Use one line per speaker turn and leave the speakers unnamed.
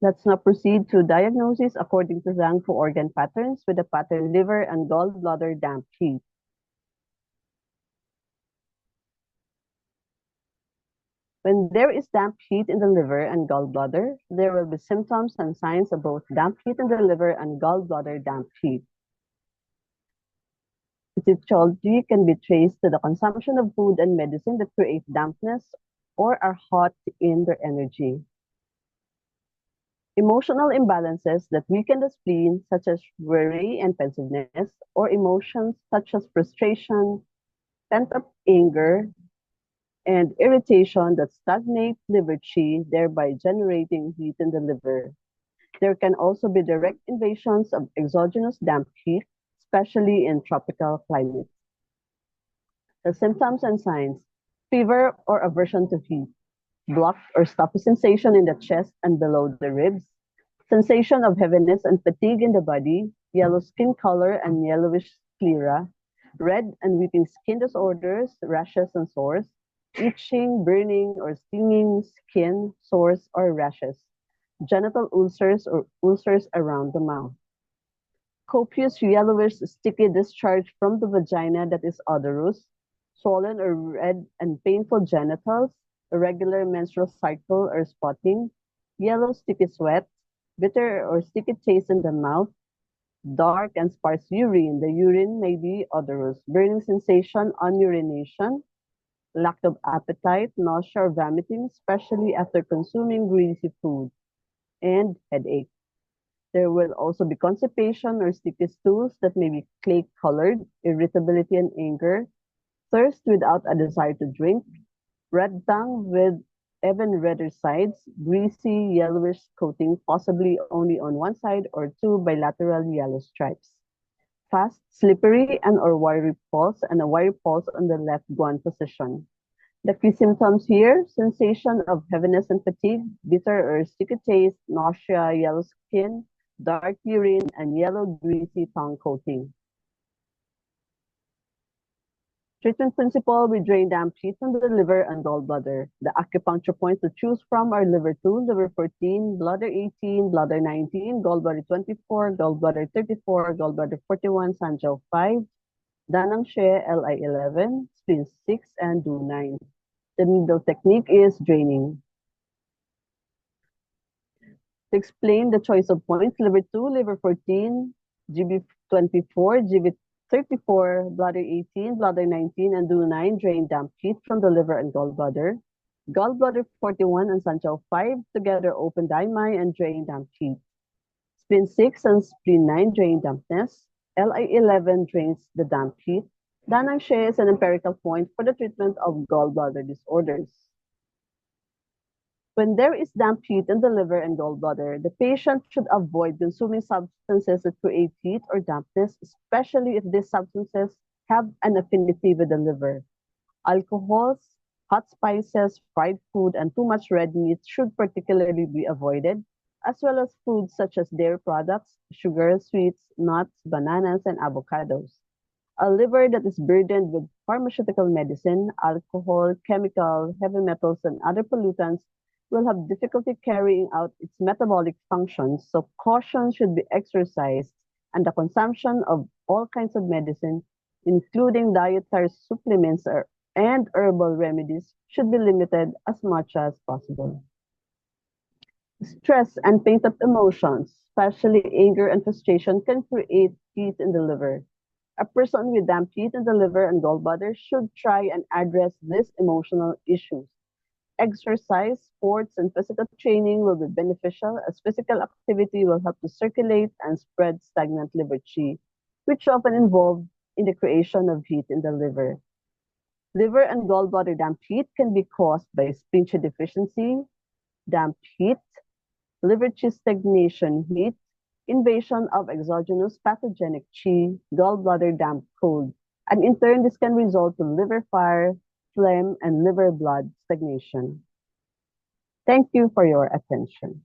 Let's now proceed to diagnosis according to Zhang for organ patterns with the pattern liver and gallbladder damp heat. When there is damp heat in the liver and gallbladder, there will be symptoms and signs of both damp heat in the liver and gallbladder damp heat. Etiology can be traced to the consumption of food and medicine that create dampness or are hot in their energy. Emotional imbalances that weaken the spleen, such as worry and pensiveness, or emotions such as frustration, pent-up anger, and irritation that stagnate liver qi, thereby generating heat in the liver. There can also be direct invasions of exogenous damp heat, especially in tropical climates. The symptoms and signs: fever or aversion to heat, blocked or stuffy sensation in the chest and below the ribs, sensation of heaviness and fatigue in the body, yellow skin color and yellowish sclera, red and weeping skin disorders, rashes and sores, itching, burning, or stinging skin, sores, or rashes, genital ulcers or ulcers around the mouth. Copious yellowish sticky discharge from the vagina that is odorous, swollen or red and painful genitals, irregular menstrual cycle or spotting, yellow sticky sweat, bitter or sticky taste in the mouth, dark and sparse urine. The urine may be odorous, burning sensation on urination, lack of appetite, nausea or vomiting, especially after consuming greasy food, and headache. There will also be constipation or sticky stools that may be clay-colored, irritability and anger, thirst without a desire to drink, red tongue with even redder sides, greasy yellowish coating, possibly only on one side or two bilateral yellow stripes. Fast, slippery, and or wiry pulse, and a wiry pulse on the left guan position. The key symptoms here: sensation of heaviness and fatigue, bitter or sticky taste, nausea, yellow skin, dark urine, and yellow greasy tongue coating. Treatment principle: we drain damp heat from the liver and gallbladder. The acupuncture points to choose from are liver 2, liver 14, bladder 18, bladder 19, gallbladder 24, gallbladder 34, gallbladder 41, Sanjiao 5, Danang She, Li 11, spleen 6, and Du 9. The needle technique is draining. To explain the choice of points: liver 2, liver 14, GB 24, GB 34, bladder 18, bladder 19, and Du 9 drain damp heat from the liver and gallbladder. Gallbladder 41 and Sanjiao 5 together open daimai and drain damp heat. Spleen 6 and spleen 9 drain dampness. Li 11 drains the damp heat. Danang She is an empirical point for the treatment of gallbladder disorders. When there is damp heat in the liver and gallbladder, the patient should avoid consuming substances that create heat or dampness, especially if these substances have an affinity with the liver. Alcohols, hot spices, fried food, and too much red meat should particularly be avoided, as well as foods such as dairy products, sugar, sweets, nuts, bananas, and avocados. A liver that is burdened with pharmaceutical medicine, alcohol, chemical, heavy metals, and other pollutants will have difficulty carrying out its metabolic functions, so caution should be exercised, and the consumption of all kinds of medicine, including dietary supplements and herbal remedies, should be limited as much as possible. Stress and pent-up emotions, especially anger and frustration, can create heat in the liver. A person with damp heat in the liver and gallbladder should try and address these emotional issues. Exercise, sports, and physical training will be beneficial, as physical activity will help to circulate and spread stagnant liver qi, which often involved in the creation of heat in the liver. Liver and gallbladder damp heat can be caused by spleen qi deficiency, damp heat, liver qi stagnation heat, invasion of exogenous pathogenic qi, gallbladder damp cold, and in turn this can result in liver fire, phlegm, and liver blood stagnation. Thank you for your attention.